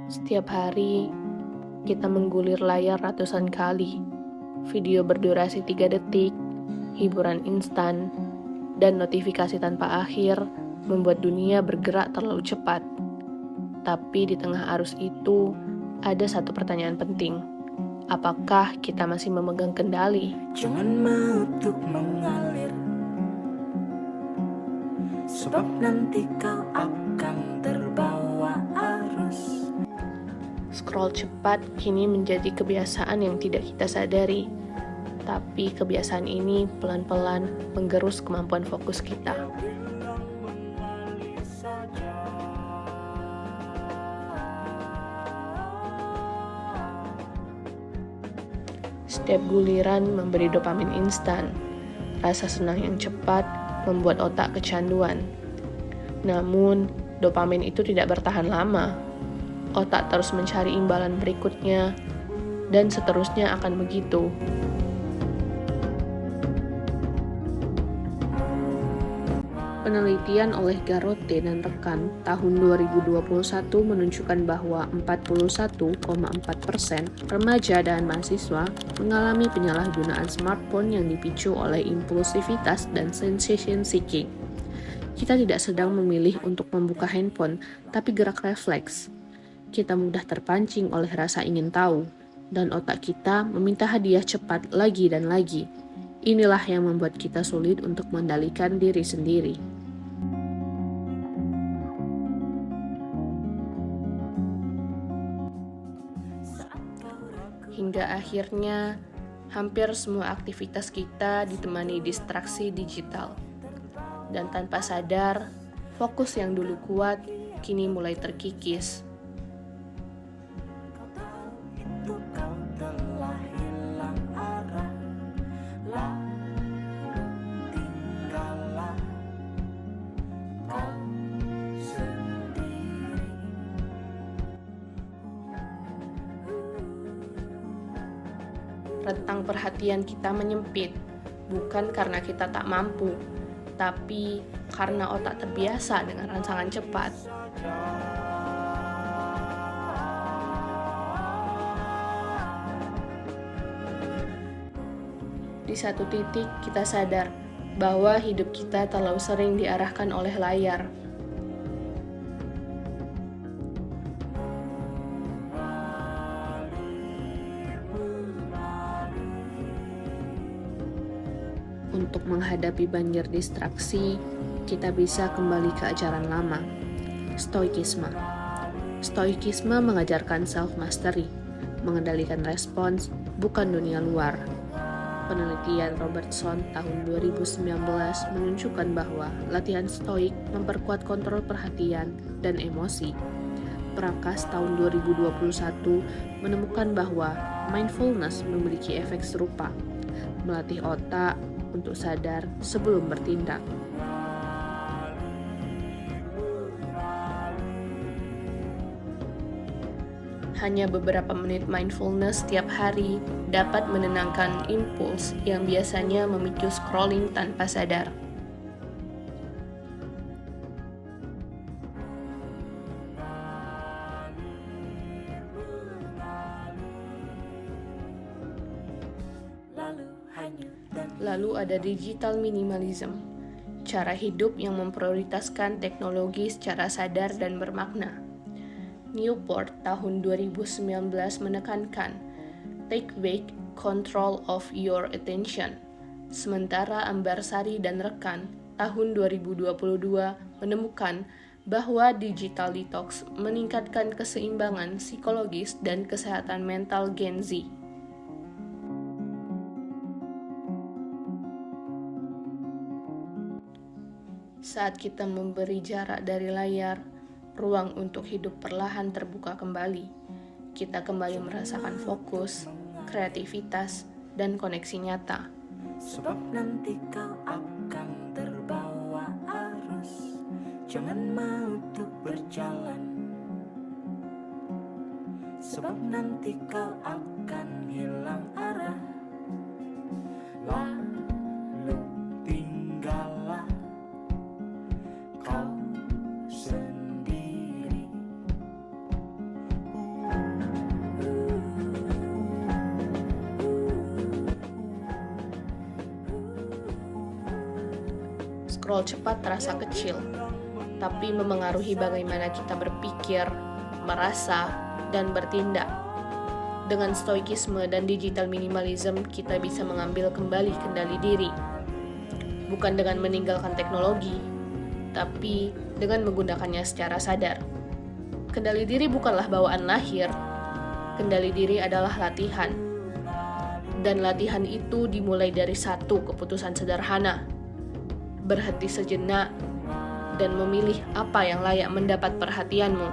Setiap hari, kita menggulir layar ratusan kali. Video berdurasi 3 detik, hiburan instan, dan notifikasi tanpa akhir membuat dunia bergerak terlalu cepat. Tapi di tengah arus itu, ada satu pertanyaan penting. Apakah kita masih memegang kendali? Jangan mau untuk mengalir, sebab nanti kau akan terbawa arus. Scroll cepat kini menjadi kebiasaan yang tidak kita sadari. Tapi kebiasaan ini pelan-pelan menggerus kemampuan fokus kita. Setiap guliran memberi dopamin instan. Rasa senang yang cepat membuat otak kecanduan. Namun, dopamin itu tidak bertahan lama. Otak terus mencari imbalan berikutnya, dan seterusnya akan begitu. Penelitian oleh Garote dan rekan tahun 2021 menunjukkan bahwa 41,4% remaja dan mahasiswa mengalami penyalahgunaan smartphone yang dipicu oleh impulsivitas dan sensation seeking. Kita tidak sedang memilih untuk membuka handphone, tapi gerak refleks. Kita mudah terpancing oleh rasa ingin tahu, dan otak kita meminta hadiah cepat lagi dan lagi. Inilah yang membuat kita sulit untuk mengendalikan diri sendiri. Hingga akhirnya, hampir semua aktivitas kita ditemani distraksi digital. Dan tanpa sadar, fokus yang dulu kuat kini mulai terkikis. Itu kau telah hilang arah, lalu tinggallah kau sendiri. Rentang perhatian kita menyempit, bukan karena kita tak mampu, tapi karena otak terbiasa dengan rangsangan cepat. Di satu titik kita sadar bahwa hidup kita terlalu sering diarahkan oleh layar. Untuk menghadapi banjir distraksi, kita bisa kembali ke ajaran lama, Stoikisme. Stoikisme mengajarkan self-mastery, mengendalikan respons, bukan dunia luar. Penelitian Robertson tahun 2019 menunjukkan bahwa latihan stoik memperkuat kontrol perhatian dan emosi. Prakas tahun 2021 menemukan bahwa mindfulness memiliki efek serupa, melatih otak untuk sadar sebelum bertindak. Hanya beberapa menit mindfulness setiap hari dapat menenangkan impuls yang biasanya memicu scrolling tanpa sadar. Lalu ada digital minimalism, cara hidup yang memprioritaskan teknologi secara sadar dan bermakna. Newport tahun 2019 menekankan, take back control of your attention. Sementara Ambarsari dan rekan tahun 2022 menemukan bahwa digital detox meningkatkan keseimbangan psikologis dan kesehatan mental Gen Z. Saat kita memberi jarak dari layar, ruang untuk hidup perlahan terbuka kembali. Kita kembali merasakan fokus, kreativitas, dan koneksi nyata. Sebab nanti kau akan terbawa arus. Jangan mau untuk berjalan, sebab nanti kau akan hilang arah, lalu tinggallah kau sendiri. scroll cepat terasa kecil, tapi memengaruhi bagaimana kita berpikir, merasa, dan bertindak. Dengan stoikisme dan digital minimalism, kita bisa mengambil kembali kendali diri. Bukan dengan meninggalkan teknologi, tapi dengan menggunakannya secara sadar. Kendali diri bukanlah bawaan lahir, kendali diri adalah latihan. Dan latihan itu dimulai dari satu keputusan sederhana: berhenti sejenak dan memilih apa yang layak mendapat perhatianmu.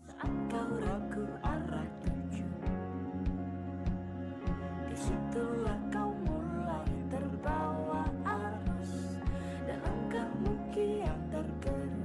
Saat kau ragu arah tuju, disitulah kau mulai terbawa arus, dan langkahmu kian tergerak.